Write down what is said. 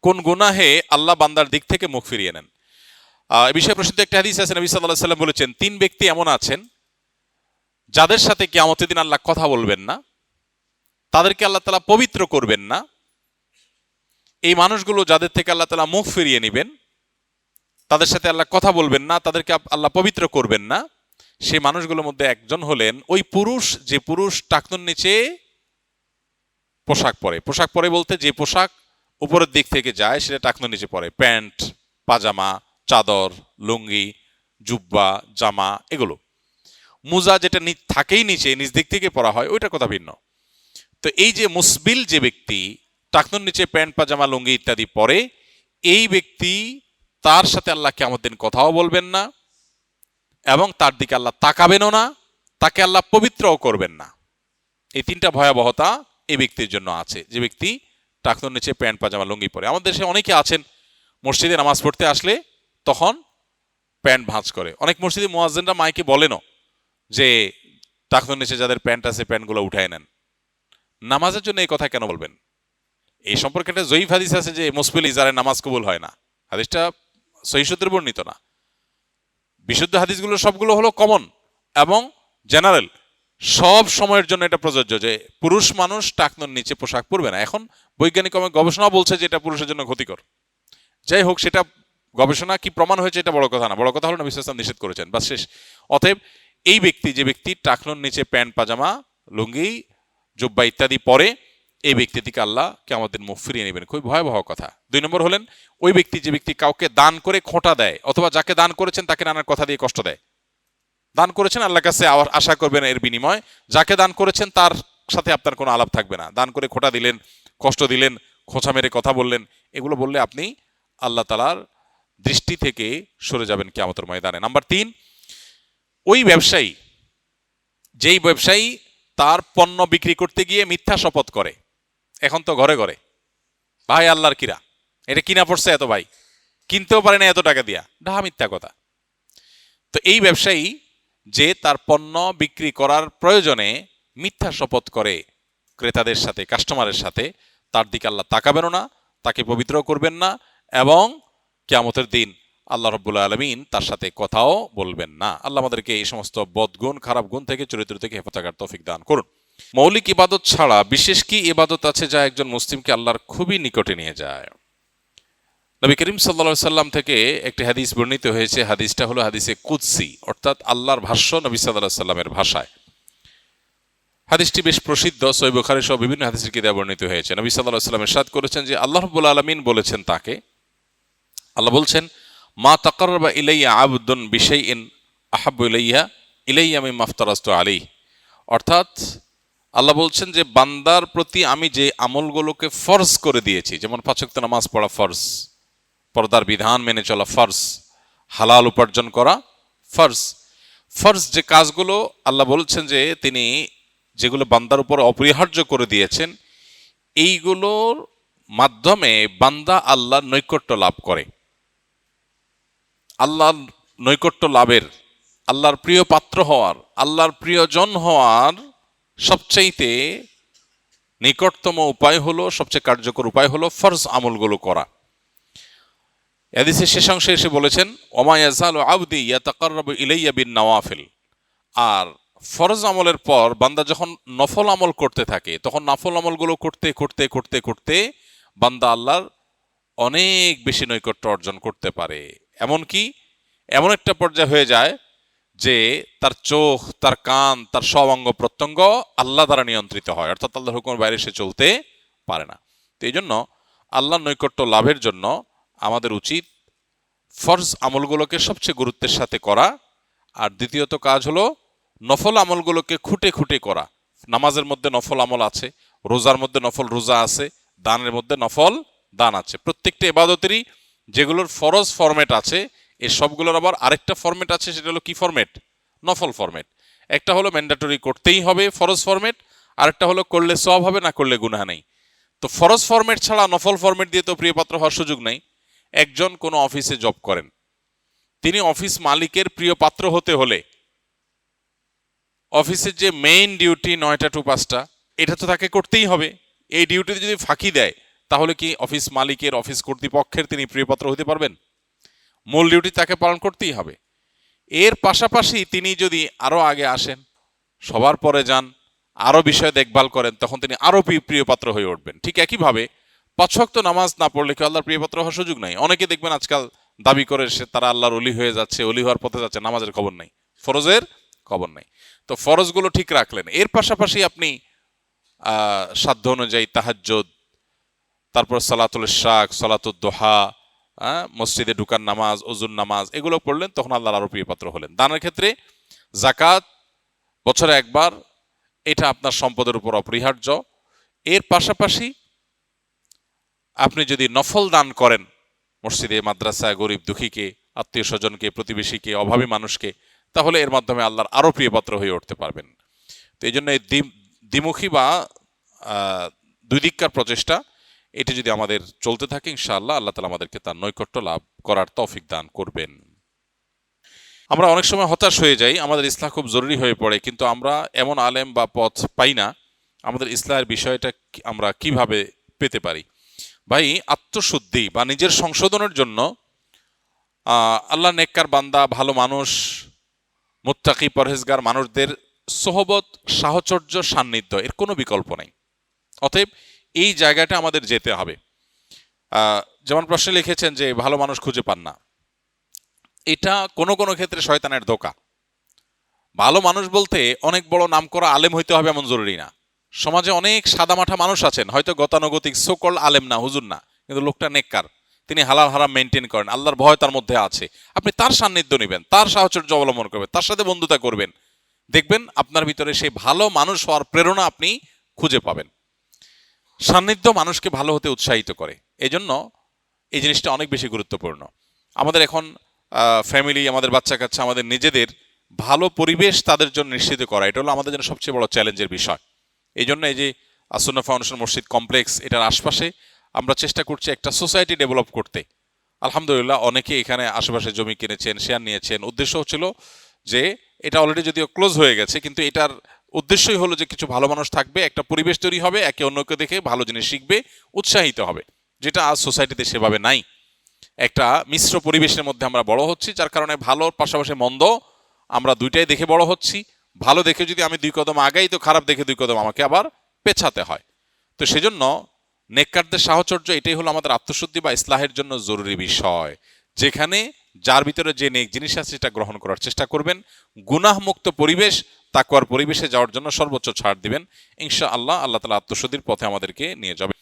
কোন গুনাহে আল্লাহ বান্দার দিক থেকে মুখ ফিরিয়ে নেন। এই বিষয়ে প্রসিদ্ধ একটা হাদিস আছে, নবী সাল্লাল্লাহু আলাইহি সাল্লাম বলেছেন, 3 ব্যক্তি এমন আছেন যাদের সাথে কিয়ামতের দিন আল্লাহ কথা বলবেন না, তাদেরকে আল্লাহ তাআলা পবিত্র করবেন না। এই মানুষগুলো যাদের থেকে আল্লাহ তাআলা মুখ ফিরিয়ে নেবেন, তাদের সাথে আল্লাহ কথা বলবেন না, তাদেরকে আল্লাহ পবিত্র করবেন না, সেই মানুষগুলোর মধ্যে একজন হলেন ওই পুরুষ, যে পুরুষ টাকনুর নিচে পোশাক পরে। পোশাক পরে বলতে যে পোশাক উপরের দিক থেকে যায় সেটা টাকনুর নিচে পরে, প্যান্ট, পাজামা, চাদর, লুঙ্গি, জুব্বা, জামা, এগুলো। মুজা যেটা থাকেই নিচে, নিচ দিক থেকে পরা হয়, ওইটার কথা ভিন্ন। তো এই যে মুসবিল যে ব্যক্তি টাকনুর নিচে প্যান্ট, পাজামা, লুঙ্গি ইত্যাদি পরে, এই ব্যক্তি, তার সাথে আল্লাহ কিয়ামত দিন কথাও বলবেন না এবং তার দিকে আল্লাহ তাকাবেনও না, তাকে আল্লাহ পবিত্রও করবেন না। এই 3টা ভয়াবহতা এই ব্যক্তির জন্য আছে, যে ব্যক্তি টাকনুর নিচে প্যান্ট, পাজামা, লুঙ্গি পরে। আমাদের দেশে অনেকে আছেন মসজিদে নামাজ পড়তে আসলে তখন প্যান্ট ভাঁজ করে। অনেক মসজিদে মুয়াজ্জিনরা মাইকে বলেনও যে টাকনুর নিচে যাদের প্যান্ট আছে প্যান্টগুলো উঠায় নেন। নামাজের জন্য এই কথা কেন বলবেন? এই সম্পর্কে একটা জয়ীফ হাদিস আছে যে মুসবিল ইজারের নামাজ কবুল হয় না। হাদিসটা সহিহ সূত্রে বর্ণিত না। বিশুদ্ধ হাদিসগুলো সবগুলো হলো কমন এবং জেনারেল, সব সময়ের জন্য এটা প্রযোজ্য যে পুরুষ মানুষ টাকনুর নিচে পোশাক পরবে না। এখন বৈজ্ঞানিক গবেষণা বলছে যে এটা পুরুষের জন্য ক্ষতিকর। যাই হোক, সেটা গবেষণা কি প্রমাণ হয়েছে এটা বড় কথা না, বড় কথা হলো নবী সাল্লাল্লাহু আলাইহি ওয়াসাল্লাম নিষেধ করেছেন, বাস শেষ। অতএব এই ব্যক্তি, যে ব্যক্তি টাকনুর নিচে প্যান্ট, পাজামা, লুঙ্গি, জুব্বা ইত্যাদি পরে, এই ব্যক্তি থেকে আল্লাহ কিয়ামত দিন মুখ ফিরিয়ে নেবেন। খুবই ভয়াবহ কথা। 2 নম্বর হলেন ওই ব্যক্তি, যে ব্যক্তি কাউকে দান করে খোঁটা দেয়, অথবা যাকে দান করেছেন তাকে নানার কথা দিয়ে কষ্ট দেয়। দান করেছেন, আল্লাহর কাছে আশা করবেন এর বিনিময়, যাকে দান করেছেন তার সাথে আপনার কোনো আলাপ থাকবে না। দান করে খোঁটা দিলেন, কষ্ট দিলেন, খোঁচা মেরে কথা বললেন, এগুলো বললে আপনি আল্লাহ তাআলার দৃষ্টি থেকে সরে যাবেন কিয়ামতের ময়দানে। নাম্বার 3, ওই ব্যবসায়ী, যেই ব্যবসায়ী তার পণ্য বিক্রি করতে গিয়ে মিথ্যা শপথ করে। এখন তো ঘরে ঘরে, ভাই আল্লাহর কিরা, এটা কিনা পড়ছে এত, ভাই কিনতেও পারে না এত টাকা দিয়া, ডাহা মিথ্যা কথা। তো এই ব্যবসায়ী যে তার পণ্য বিক্রি করার প্রয়োজনে মিথ্যা শপথ করে ক্রেতাদের সাথে, কাস্টমারের সাথে, তার দিকে আল্লাহ তাকাবেন না, তাকে পবিত্র করবেন না এবং কিয়ামতের দিন আল্লাহ রাব্বুল আলামিন তার সাথে কথাও বলবেন না। আল্লাহ আমাদেরকে এই সমস্ত বদগুণ, খারাপ গুণ থেকে, চরিত্র থেকে হেফাজত করার তৌফিক দান করুন। মৌলিক ইবাদত ছাড়া বিশেষ কি ইবাদত আছে যা একজন মুসলিমকে আল্লাহর খুবই নিকটে নিয়ে যায়? নবী করিম সাল্লাল্লাহু আলাইহি সাল্লাম থেকে একটি হাদিস বর্ণিত হয়েছে। হাদিসটা হলো হাদিসে কুদসি, অর্থাৎ আল্লাহর ভাষ্য নবী সাল্লাল্লাহু আলাইহি সাল্লামের ভাষায়। হাদিসটি বেশ প্রসিদ্ধ, সহিহ বুখারী সহ বিভিন্ন হাদিসের কিতাবে বর্ণিত হয়েছে। নবী সাল্লাল্লাহু আলাইহি সাল্লাম ইরশাদ করেছেন যে আল্লাহ রাব্বুল আলামিন বলেছেন তাকে, আল্লাহ বলছেন, মা তাকাররাবা ইলাইয়া আবদুন বিশাইইন আহাব্বু ইলাইয়া মিম্মা আফতারাতু আলাইহি। অর্থাৎ আল্লাহ বলছেন যে বান্দার প্রতি আমি যে আমলগুলোকে ফরজ করে দিয়েছি, যেমন 5 ওয়াক্ত নামাজ পড়া ফরজ, পর্দার বিধান মেনে চলা ফরজ, হালাল উপার্জন করা ফরজ, ফরজ যে কাজগুলো আল্লাহ বলছেন যে তিনি যেগুলো বান্দার উপর অপরিহার্য করে দিয়েছেন, এইগুলোর মাধ্যমে বান্দা আল্লাহর নৈকট্য লাভ করে। আল্লাহর নৈকট্য লাভের, আল্লাহর প্রিয় পাত্র হওয়ার, আল্লাহর প্রিয়জন হওয়ার সবচাইতে নিকটতম উপায় হলো, সবচেয়ে কার্যকর উপায় হলো ফরজ আমলগুলো করা। হাদিসের শেষ অংশে এসে বলেছেন, ওমা ইয়াজালু আবদি ইয়াতাকাররাবু ইলাইয়া বিন নওয়াফিল। আর ফরজ আমলের পর বান্দা যখন নফল আমল করতে থাকে, তখন নফল আমলগুলো করতে করতে করতে করতে বান্দা আল্লাহর অনেক বেশি নৈকট্য অর্জন করতে পারে। এমনকি এমন একটা পর্যায়ে হয়ে যায় যে তার চোখ, তার কান, তার সব অঙ্গ প্রত্যঙ্গ আল্লাহ দ্বারা নিয়ন্ত্রিত হয়, অর্থাৎ আল্লাহর হুকুমের বাইরে সে চলতে পারে না। তো এই জন্য আল্লাহর নৈকট্য লাভের জন্য আমাদের উচিত ফরজ আমলগুলোকে সবচেয়ে গুরুত্বের সাথে করা। আর দ্বিতীয়ত কাজ হলো নফল আমলগুলোকে খুঁটে খুঁটে করা। নামাজের মধ্যে নফল আমল আছে, রোজার মধ্যে নফল রোজা আছে, দানের মধ্যে নফল দান আছে। প্রত্যেকটা ইবাদতেরই যেগুলোর ফরজ ফরম্যাট আছে, এই সবগুলোর আবার আরেকটা ফরম্যাট আছে, সেটা হলো কি ফরম্যাট? নফল ফরম্যাট। একটা হলো ম্যান্ডেটরি করতেই হবে ফরজ ফরম্যাট, আরেকটা হলো করলে সওয়াব হবে, না করলে গুনাহ নেই। তো ফরজ ফরম্যাট ছাড়া নফল ফরম্যাট দিয়ে তো প্রিয়পাত্র হওয়ার সুযোগ নেই। একজন কোনো অফিসে জব করেন, তিনি অফিস মালিকের প্রিয় পাত্র হতে হলে অফিসের যে মেইন ডিউটি 9টা to 5টা, এটা তো তাকে করতেই হবে। এই ডিউটিতে যদি ফাঁকি দেয় তাহলে কি অফিস মালিকের, অফিস কর্তৃপক্ষের তিনি প্রিয়পাত্র হতে পারবেন? মূল ডিউটি তাকে পালন করতেই হবে। এর পাশাপাশি তিনি যদি আরো আগে আসেন, সবার পরে যান, আরো বিষয় দেখভাল করেন, তখন তিনি আরো প্রিয়পাত্র হয়ে উঠবেন। ঠিক একইভাবে 5 ওয়াক্ত নামাজ না পড়লে কি আল্লাহর প্রিয়পাত্র হওয়ার সুযোগ নাই? অনেকে দেখবেন আজকাল দাবি করে সে তারা আল্লাহর ওলি হয়ে যাচ্ছে, ওলি হওয়ার পথে যাচ্ছে, নামাজের খবর নাই, ফরজের খবর নাই। তো ফরজগুলো ঠিক রাখলেন, এর পাশাপাশি আপনি সাধ্য অনুযায়ী তাহাজ্জুদ, তারপর সালাতুল ইশরাক, সালাতুদ দুহা, মসজিদে ঢুকার নামাজ, ওজুর নামাজ, এগুলো পড়লেন, তখন আল্লাহর আরো প্রিয়পাত্র হলেন। দানের ক্ষেত্রে যাকাত বছরে একবার, এটা আপনার সম্পদের উপর অপরিহার্য। এর পাশাপাশি আপনি যদি নফল দান করেন, মসজিদে, মাদ্রাসায়, গরিব দুঃখীকে, আত্মীয় স্বজনকে, প্রতিবেশীকে, অভাবী মানুষকে, তাহলে এর মাধ্যমে আল্লাহর আরো প্রিয়পাত্র হয়ে উঠতে পারবেন। তো এই জন্য এই দ্বিমুখী বা দুই দিককার প্রচেষ্টা, এটি যদি আমাদের চলতে থাকে, ইনশাআল্লাহ আল্লাহ তাআলা আমাদেরকে তার নৈকট্য লাভ করার তৌফিক দান করবেন। আমরা অনেক সময় হতাশ হয়ে যাই, আমাদের ইসলাহ খুব জরুরি হয়ে পড়ে, কিন্তু আমরা এমন আলেম বা পথ পাই না। আমাদের ইসলাহের বিষয়টা আমরা কিভাবে পেতে পারি? ভাই, আত্মশুদ্ধি বা নিজের সংশোধনের জন্য আল্লাহ নেককার বান্দা, ভালো মানুষ, মুত্তাকি পরহেজগার মানুষদের সোহবত, সাহচর্য, সান্নিধ্য, এর কোনো বিকল্প নাই। অতএব এই জায়গাটা আমাদের যেতে হবে। যেমন প্রশ্নে লিখেছেন যে ভালো মানুষ খুঁজে পান না, এটা কোনো কোনো ক্ষেত্রে শয়তানের ধোঁকা। ভালো মানুষ বলতে অনেক বড় নামকরা আলেম হইতে হবে এমন জরুরি না। সমাজে অনেক সাদামাঠা মানুষ আছেন, হয়তো গতানুগতিক সোকল আলেম না, হুজুর না, কিন্তু লোকটা নেককার, তিনি হালাল হারাম মেনটেন করেন, আল্লাহর ভয় তার মধ্যে আছে। আপনি তার সান্নিধ্য নেবেন, তার সাহচর্য অবলম্বন করবেন, তার সাথে বন্ধুতা করবেন, দেখবেন আপনার ভিতরে সেই ভালো মানুষ হওয়ার প্রেরণা আপনি খুঁজে পাবেন। সান্নিধ্য মানুষকে ভালো হতে উৎসাহিত করে, এজন্য এই জিনিসটা অনেক বেশি গুরুত্বপূর্ণ। আমাদের এখন ফ্যামিলি, আমাদের বাচ্চা কাচ্চা, আমাদের নিজেদের ভালো পরিবেশ তাদের জন্য নিশ্চিত করা, এটা হলো আমাদের জন্য সবচেয়ে বড় চ্যালেঞ্জের বিষয়। এই জন্য এই যে আসুন্নাহ ফাউন্ডেশন মসজিদ কমপ্লেক্স, এটার আশপাশে আমরা চেষ্টা করছি একটা সোসাইটি ডেভেলপ করতে। আলহামদুলিল্লাহ, অনেকে এখানে আশেপাশে জমি কিনেছেন, শেয়ার নিয়েছেন। উদ্দেশ্য হচ্ছিল যে, এটা অলরেডি যদিও ক্লোজ হয়ে গেছে, কিন্তু এটার উদ্দেশ্যই হলো যে কিছু ভালো মানুষ থাকবে, একটা পরিবেশ তৈরি হবে, একে অন্যকে দেখে ভালো জিনিস শিখবে, উৎসাহিত হবে, যেটা আজ সোসাইটিতে সেভাবে নাই। একটা মিশ্র পরিবেশের মধ্যে আমরা বড় হচ্ছি, যার কারণে ভালোর পাশাপাশি মন্দ আমরা দুইটাই দেখে বড় হচ্ছি। ভালো দেখে যদি আমি 2 কদম আগাই, তো খারাপ দেখে 2 কদম আমাকে আবার পেছাতে হয়। তো সেজন্য নেককারদের সাহচর্য, এটাই হলো আমাদের আত্মশুদ্ধি বা ইসলাহের জন্য জরুরি বিষয়। যেখানে যার ভিতরে যে নেক জিনিস আছে সেটা গ্রহণ করার চেষ্টা করবেন, গুনাহমুক্ত পরিবেশ, তাকওয়ার পরিবেশে যাওয়ার জন্য সর্বোচ্চ ছাড় দিবেন। ইনশাআল্লাহ আল্লাহ তাআলা আত্মশুদ্ধির পথে আমাদেরকে নিয়ে যাবেন।